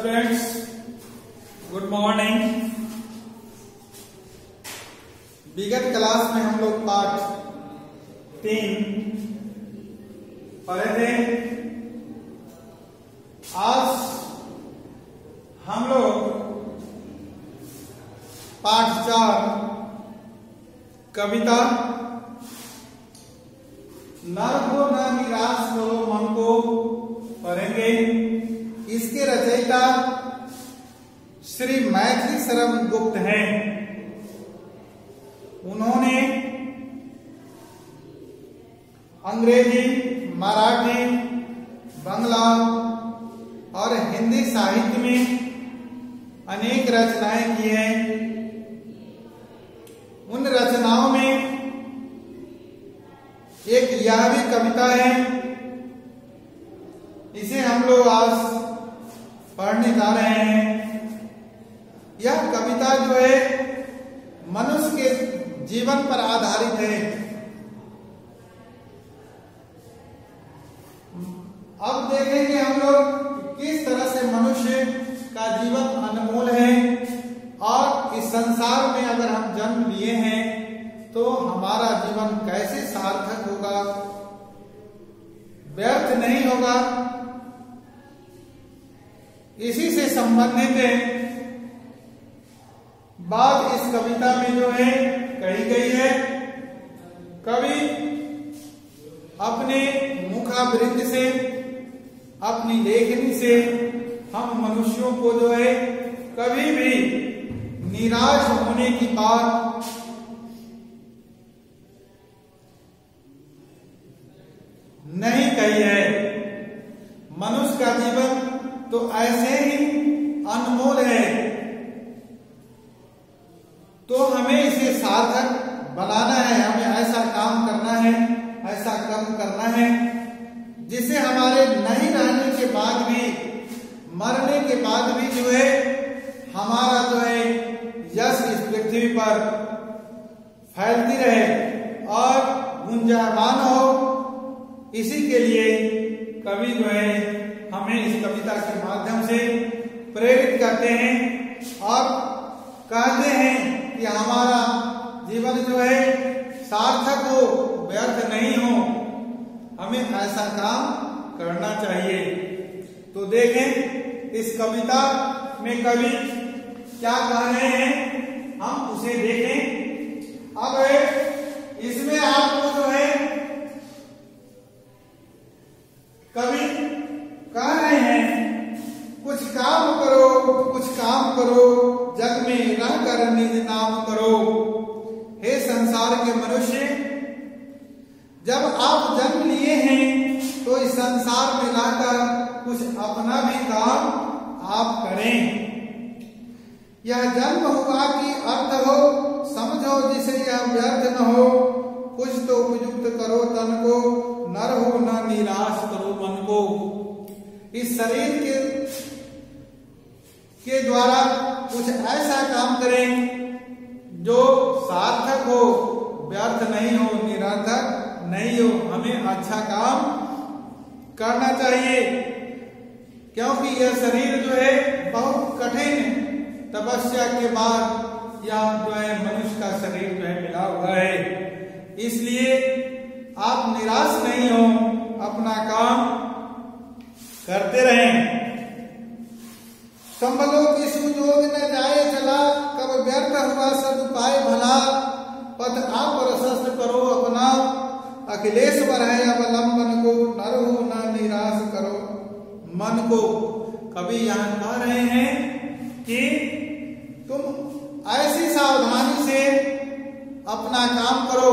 Students, good morning. विगत class में हम लोग पाठ 3 पढ़े थे। आज हम लोग पाठ 4 कविता नर को न निराश करो मन को पढ़ेंगे। इसके रचयिता श्री मैथिली शरण गुप्त हैं। उन्होंने अंग्रेजी, मराठी, बांग्ला और हिंदी साहित्य में अनेक रचनाएं की हैं। उन रचनाओं में एक यह भी कविता है, इसे हम लोग आज पढ़ने जा रहे हैं। यह कविता जो है मनुष्य के जीवन पर आधारित है। अब देखेंगे हम लोग किस तरह से मनुष्य का जीवन अनमोल है और इस संसार में अगर हम जन्म लिए हैं तो हमारा जीवन कैसे सार्थक होगा, व्यर्थ नहीं होगा। इसी से संबंधित बात इस कविता में जो है कही गई है। कवि अपने मुखावृत्ति से, अपनी लेखनी से हम मनुष्यों को जो है कभी भी निराश होने की बात नहीं कही है। मनुष्य का जीवन तो ऐसे ही अनमोल है, तो हमें इसे सार्थक बनाना है। हमें ऐसा काम करना है, ऐसा कर्म करना है जिसे हमारे नहीं रहने के बाद भी, मरने के बाद भी जो है हमारा जो है यश इस पृथ्वी पर फैलती रहे और गुंजायमान हो। इसी के लिए कवि जो है हमें इस कविता के माध्यम से प्रेरित करते हैं और कहते हैं कि हमारा जीवन जो है सार्थक हो, व्यर्थ नहीं हो, हमें ऐसा काम करना चाहिए। तो देखें इस कविता में कवि क्या कह रहे हैं, हम उसे देखें। अब इसमें आपको जो है कवि कह रहे हैं कुछ काम करो, कुछ काम करो, जग में रहकर निज नाम करो। हे संसार के मनुष्य, जब आप जन्म लिए हैं तो इस संसार में रहकर कुछ अपना भी काम आप करें। यह जन्म हुआ कि अर्थ हो, समझो जिसे यह व्यर्थ न हो। कुछ तो उपयुक्त करो तन को, नर हो न निराश करो मन को। इस शरीर के द्वारा कुछ ऐसा काम करें जो सार्थक हो, व्यर्थ नहीं हो, निरर्थक नहीं हो। हमें अच्छा काम करना चाहिए, क्योंकि यह शरीर जो है बहुत कठिन तपस्या के बाद यह जो है मनुष्य का शरीर जो है मिला हुआ है। इसलिए आप निराश नहीं हो, अपना काम करते रहें। संभलो कि सुजोग न जाए चला, कब व्यर्थ हुआ सदुपाय भला। पथ आप प्रशस्त करो अपना, अखिलेश्वर है अवलंबन को। नर हो न निराश करो मन को। कभी यहाँ कह रहे हैं कि तुम ऐसी सावधानी से अपना काम करो,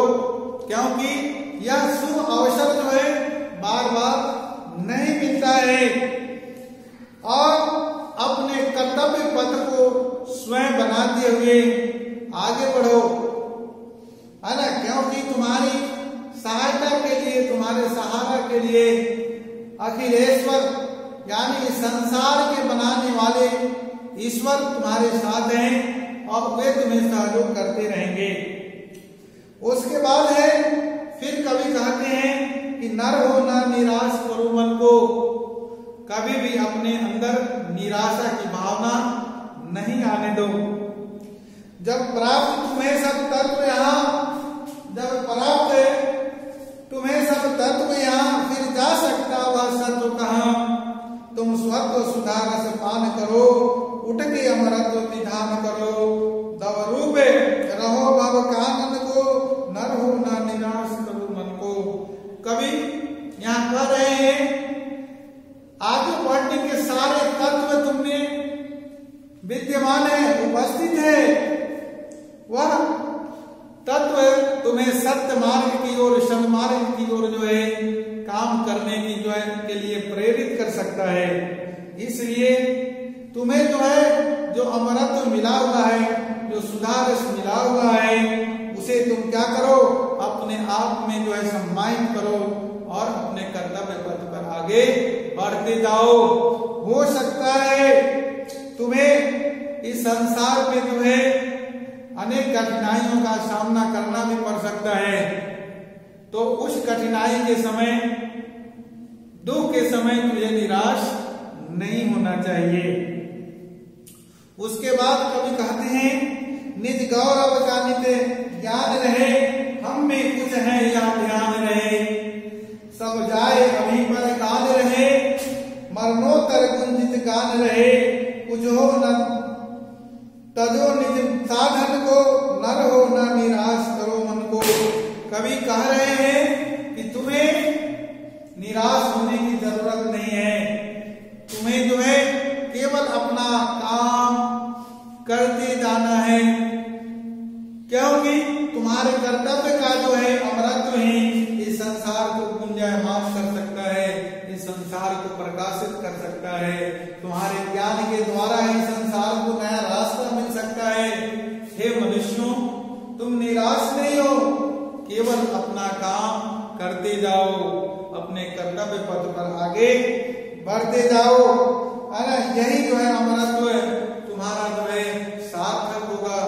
क्योंकि यह शुभ अवसर जो है बार बार नहीं मिलता है। और अपने कर्तव्य पथ को स्वयं बनाते हुए आगे बढ़ो, है ना। क्योंकि तुम्हारी सहायता के लिए, तुम्हारे सहारा के लिए अखिलेश्वर यानी संसार के बनाने वाले ईश्वर तुम्हारे साथ हैं और वे तुम्हें सहयोग करते रहेंगे। उसके बाद है फिर कवि कहते हैं कि नर हो न निराश करो मन को। कभी भी अपने अंदर निराशा की भावना नहीं आने दो। जब प्राप्त तुम्हें सब तत्व यहाँ, जब प्राप्त तुम्हें सब तत्व यहाँ, फिर जा सकता वह सत्व कहाँ। तुम स्वत्व सुधा रस पान करो, उठ के अमरत्व ध्यान करो। दव रूपे रहो भव कानन को, नर हो ना निराश करो मन को। कवि यहाँ कह रहे हैं आगे बढ़ने के सारे तत्व तुमने विद्यमान है, उपस्थित है। वह तत्व तुम्हें सत्य मार्ग की ओर, सन्मार्ग की ओर जो है काम करने की जो है के लिए प्रेरित कर सकता है। इसलिए तुम्हें जो है जो अमरत्व मिला हुआ है, जो सुधारस मिला हुआ है, उसे तुम क्या करो, अपने आप में जो है सम्मानित करो और अपने कर्तव्य पथ पर आगे बढ़ते जाओ। हो सकता है तुम्हें इस संसार में जो है अनेक कठिनाइयों का सामना करना भी पड़ सकता है, तो उस कठिनाई के समय, दुख के समय तुझे निराश नहीं होना चाहिए। उसके बाद कवि कहते हैं निज गौरव का नित ज्ञान रहे, हम में कुछ है या ध्यान रहे। सब जाए अभी पर काल रहे, मरणोत्तर गुंजित गान रहे। कुछ हो न तजो निज साधन को, नर हो न निराश करो मन को। कवि कह रहे हैं कि तुम्हें निराश होने की जरूरत नहीं है। तुम्हें जो है केवल अपना काम करते जाना है, क्योंकि तुम्हारे कर्तव्य का जो है अमरत्व ही इस संसार को गुंजायमान कर सकता है, इस संसार को प्रकाशित कर सकता है। तुम्हारे ज्ञान के द्वारा ही संसार को नया रास्ता मिल सकता है। हे मनुष्यों, तुम निराश नहीं हो, केवल अपना काम करते जाओ, अपने कर्तव्य पथ पर आगे बढ़ते जाओ, है ना। यही जो है अमरत्व तुम्हारा जो है सार्थक होगा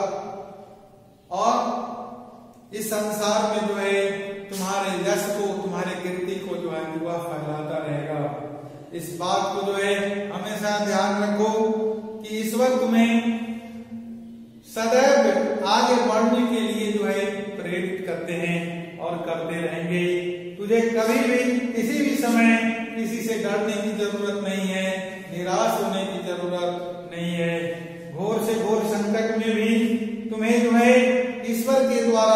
और इस संसार में जो है तुम्हारे यश को, तुम्हारे कीर्ति को जो है वह फैलाता रहेगा। इस बात को जो है हमेशा ध्यान रखो कि ईश्वर तुम्हें सदैव आगे बढ़ने के लिए जो है प्रेरित करते हैं और करते रहेंगे। तुझे कभी भी किसी भी समय किसी से डरने की जरूरत नहीं है, निराश होने की जरूरत नहीं है। घोर से घोर संकट में भी तुम्हें जो है ईश्वर के द्वारा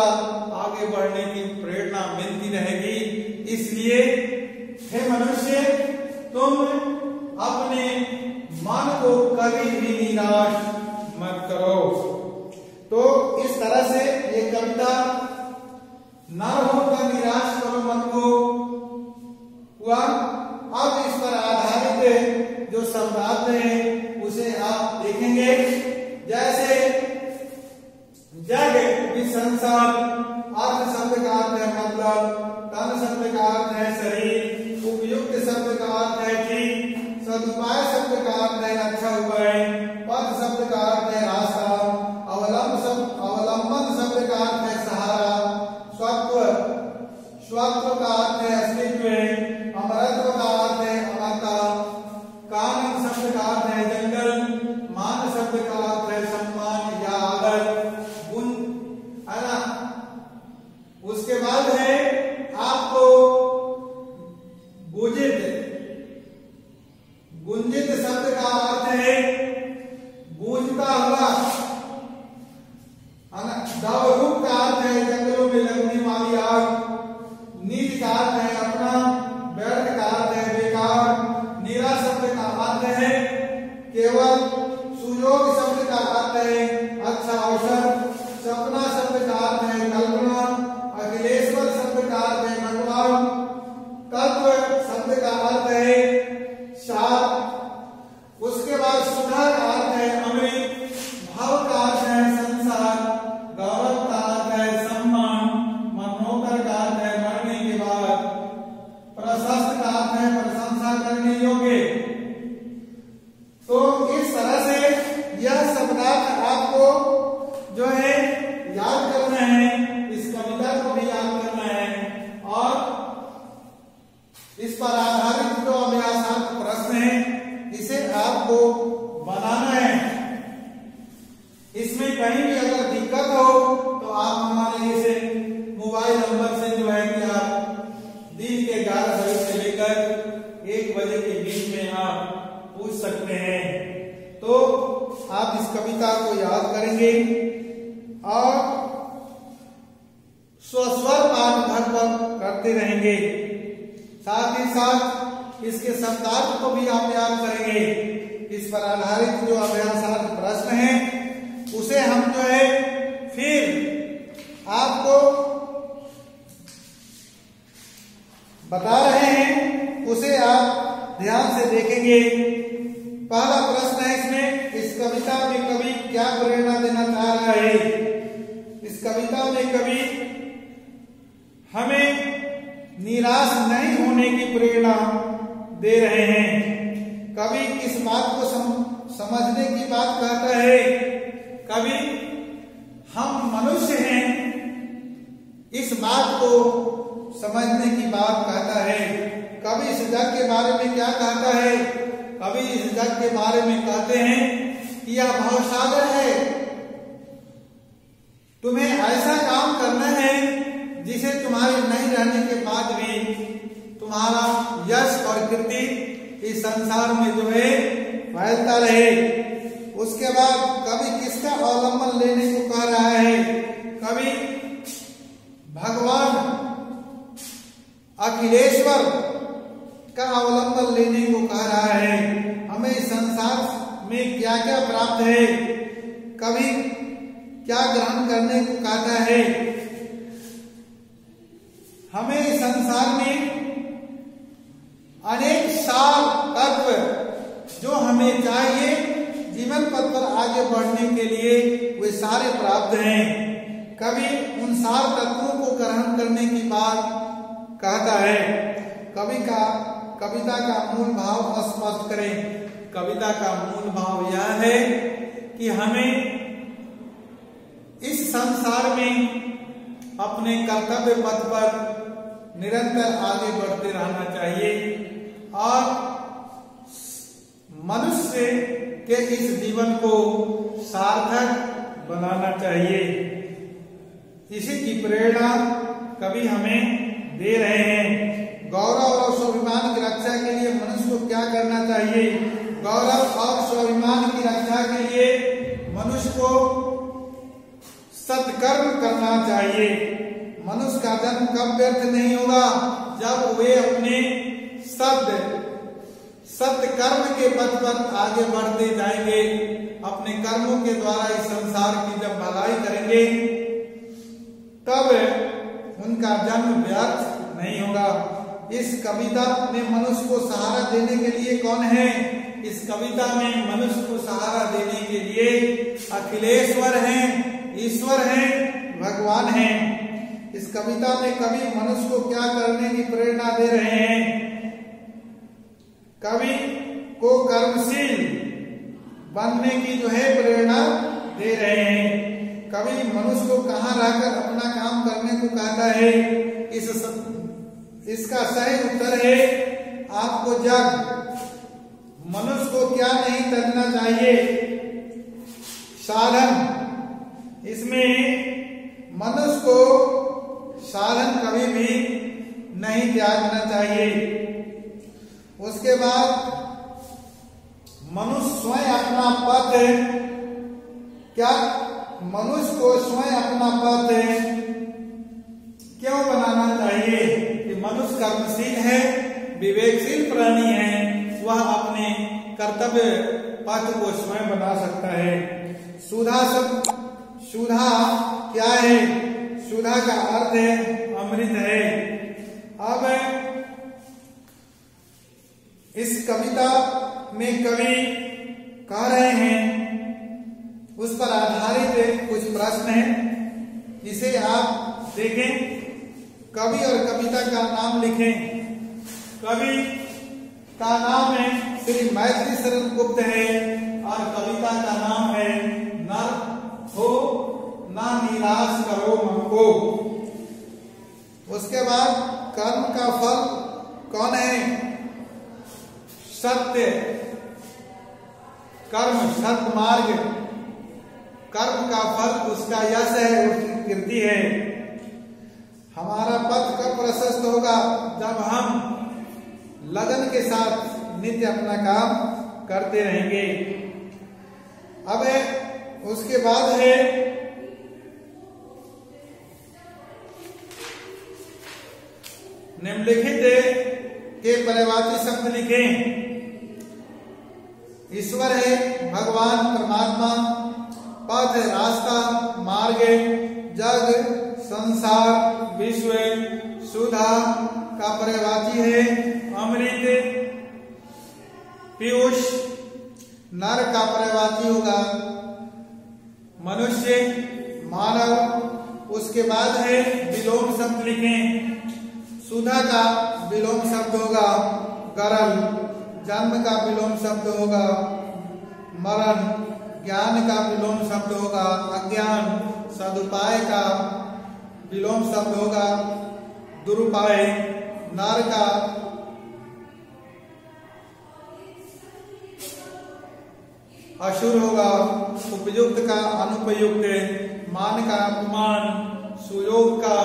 आगे बढ़ने की प्रेरणा मिलती रहेगी। इसलिए हे मनुष्य, तुम अपने मन को कभी भी निराश मत करो। तो इस तरह से ये कविता न होकर निराश करो मन को हुआ। अब इस पर आधारित जो शब्दार्थ है उसे आप देखेंगे। जैसे जग भी संसार, अर्थ शब्द का अर्थ है मतलब, तन शब्द का अर्थ है शरीर, उपयुक्त शब्द का अर्थ है ठीक, सदुपाय शब्द का अर्थ है अच्छा उपाय, पथ शब्द का अर्थ है रास्ता, अवलंबन शब्द का अर्थ है सहारा, स्वत्व का अर्थ है अस्तित्व, अमरत्व का अर्थ है अमरता, कानन शब्द का अर्थ है जंगल, मान शब्द का अर्थ है सम्मान या आदर, गुण, है ना। उसके बाद है आपको गुंजित शब्द का अर्थ है गूंजता हुआ, दवरूप का अर्थ है जंगलों में लगने वाली आग, नीच का अर्थ है अपना, व्यर्थ का अर्थ है बेकार, निरा शब्द का अर्थ है केवल, सुयोग शब्द का अर्थ है अच्छा अवसर, सपना शब्द का अर्थ है कल्पना, अखिलेश्वर शब्द का अर्थ है भगवान, तत्व शब्द का अर्थ है सार, उसके बाद सुधा का अर्थ है अमृत, भाव का अर्थ है संसार, गौरव का अर्थ है सम्मान, मनोहर का अर्थ है मरने के बाद, प्रशस्त का अर्थ है प्रशंसा करने योग्य। तो इस तरह बनाना है। इसमें कहीं भी अगर दिक्कत हो तो आप हमारे इस मोबाइल नंबर से जो है कि आप दिन के 11 बजे से लेकर 1 बजे के बीच में आप पूछ सकते हैं। तो आप इस कविता को याद करेंगे और स्वस्वर पाठ घर पर करते रहेंगे। साथ ही साथ इसके शब्दार्थ को भी आप याद करेंगे। इस पर आधारित जो अभ्यासार्थ प्रश्न है उसे हम जो है फिर आपको बता रहे हैं, उसे आप ध्यान से देखेंगे। पहला प्रश्न है इसमें, इस कविता में कवि क्या प्रेरणा देना चाह रहा है। इस कविता में कवि हमें निराश नहीं होने की प्रेरणा दे रहे हैं। कवि किस बात को समझने की बात कहता है। कवि हम मनुष्य हैं इस बात को समझने की बात कहता है। कवि इस जग के बारे में क्या कहता है। कवि इस जग के बारे में कहते हैं कि यह भवसागर है, तुम्हें ऐसा काम करना है जिसे तुम्हारे नहीं रहने के बाद भी तुम्हारा यश और कीर्ति इस संसार में जो है फैलता रहे। उसके बाद कवि किसका अवलंबन लेने को कह रहा है। कवि भगवान अखिलेश्वर का अवलंबन लेने को कह रहा है। हमें इस संसार में क्या क्या प्राप्त है, कवि क्या ग्रहण करने को कहता है। हमें इस संसार में अनेक सार तत्व जो हमें चाहिए जीवन पथ पर आगे बढ़ने के लिए वे सारे प्राप्त हैं। कवि उन सार तत्वों को ग्रहण करने की बात कहता है। कवि का कविता का मूल भाव स्पष्ट करें। कविता का मूल भाव यह है कि हमें इस संसार में अपने कर्तव्य पथ पर निरंतर आगे बढ़ते रहना चाहिए और मनुष्य के इस जीवन को सार्थक बनाना चाहिए। इसी की प्रेरणा कवि हमें दे रहे हैं। गौरव और स्वाभिमान की रक्षा के लिए मनुष्य को क्या करना चाहिए। गौरव और स्वाभिमान की रक्षा के लिए मनुष्य को सत्कर्म करना चाहिए। मनुष्य का जन्म कब व्यर्थ नहीं होगा, जब वे अपने सत्य कर्म के पथ पर आगे बढ़ते जाएंगे। अपने कर्मों के द्वारा इस संसार की जब भलाई करेंगे तब उनका जन्म व्यर्थ नहीं होगा। इस कविता में मनुष्य को सहारा देने के लिए कौन है। इस कविता में मनुष्य को सहारा देने के लिए अखिलेश्वर हैं, ईश्वर हैं, भगवान हैं। इस कविता में कवि मनुष्य को क्या करने की प्रेरणा दे रहे हैं। कवि को कर्मशील बनने की जो है प्रेरणा दे रहे हैं। कवि मनुष्य को कहाँ रहकर अपना काम करने को कहता है। इसका सही उत्तर है आपको जग। मनुष्य को क्या नहीं करना चाहिए। साधन, इसमें मनुष्य को साधन कभी भी नहीं त्यागना चाहिए। उसके बाद मनुष्य स्वयं अपना पथ क्या मनुष्य को स्वयं अपना पथ क्यों बनाना चाहिए। कि मनुष्य कर्मशील है, विवेकशील प्राणी है, वह अपने कर्तव्य पथ को स्वयं बना सकता है। सुधा क्या है। सुधा का अर्थ है अमृत है। अब इस कविता में कवि कह रहे हैं उस पर आधारित कुछ प्रश्न हैं, इसे आप देखें। कवि और कविता का नाम लिखें। कवि का नाम है श्री मैत्री शरण गुप्त है और कविता का नाम है नर हो ना निराश करो मन को। उसके बाद कर्म का फल कौन है। सत्य। कर्म सत्मार्ग, कर्म का फल उसका यश है, उसकी कीर्ति है। हमारा पथ कब प्रशस्त होगा? जब हम लगन के साथ नित्य अपना काम करते रहेंगे। अब उसके बाद है निम्नलिखित के पर्यायवाची शब्द लिखें। ईश्वर है, भगवान परमात्मा, पथ रास्ता, मार्ग, जग, संसार, विश्व, सुधा का पर्यायवाची है अमृत, पीयूष। नर का पर्यायवाची होगा मनुष्य, मानव। उसके बाद है विलोम शब्द लिखें। सुधा का विलोम शब्द होगा गरल, जन्म का विलोम शब्द होगा मरण, ज्ञान का विलोम शब्द होगा अज्ञान, सदुपाय का विलोम शब्द होगा दुरुपाय, नर का असुर होगा, उपयुक्त का अनुपयुक्त, मान का अपमान, सुयोग का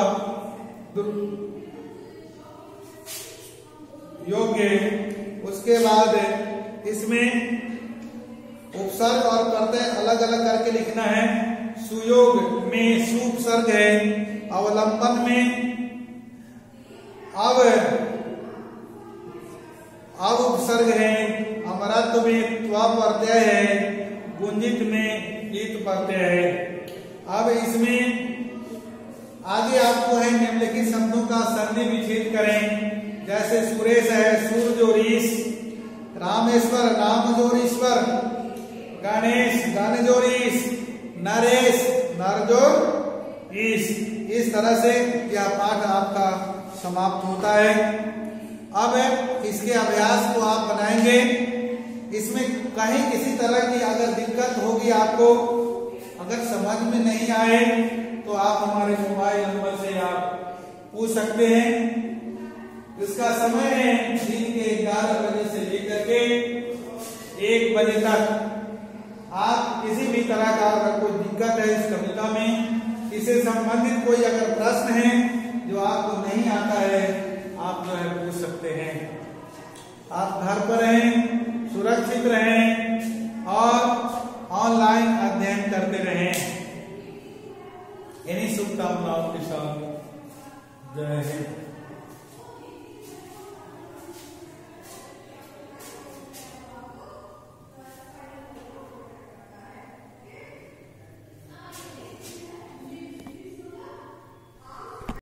योग्य। उसके बाद इसमें उपसर्ग और प्रत्यय अलग अलग करके लिखना है। सुयोग में सुपसर्ग है, अवलंबन में अब उपसर्ग है, अमरत्व में त्व प्रत्यय है, गुंजित में ईत प्रत्यय है। अब इसमें आगे आपको है निम्नलिखित शब्दों का संधि विच्छेद करें। जैसे सुरेश है, सूरजोरीश, रामेश्वर, रामजोरीश्वर, गणेश, गणजोरीश, नरेश, नरजोरीश। इस तरह से यह पाठ आपका समाप्त होता है। अब इसके अभ्यास को आप बनाएंगे। इसमें कहीं किसी तरह की अगर दिक्कत होगी, आपको अगर समझ में नहीं आए, तो आप हमारे मोबाइल नंबर से आप पूछ सकते हैं। इसका समय है दिन के 11 बजे से लेकर के 1 बजे तक। आप किसी भी तरह का अगर कोई दिक्कत है इस कविता में, इससे संबंधित कोई अगर प्रश्न है जो आपको नहीं आता है, आप जो है पूछ सकते हैं। आप घर पर रहें, सुरक्षित रहें और ऑनलाइन अध्ययन करते रहें। इन्हीं शुभकामनाओं के साथ जय हिंद।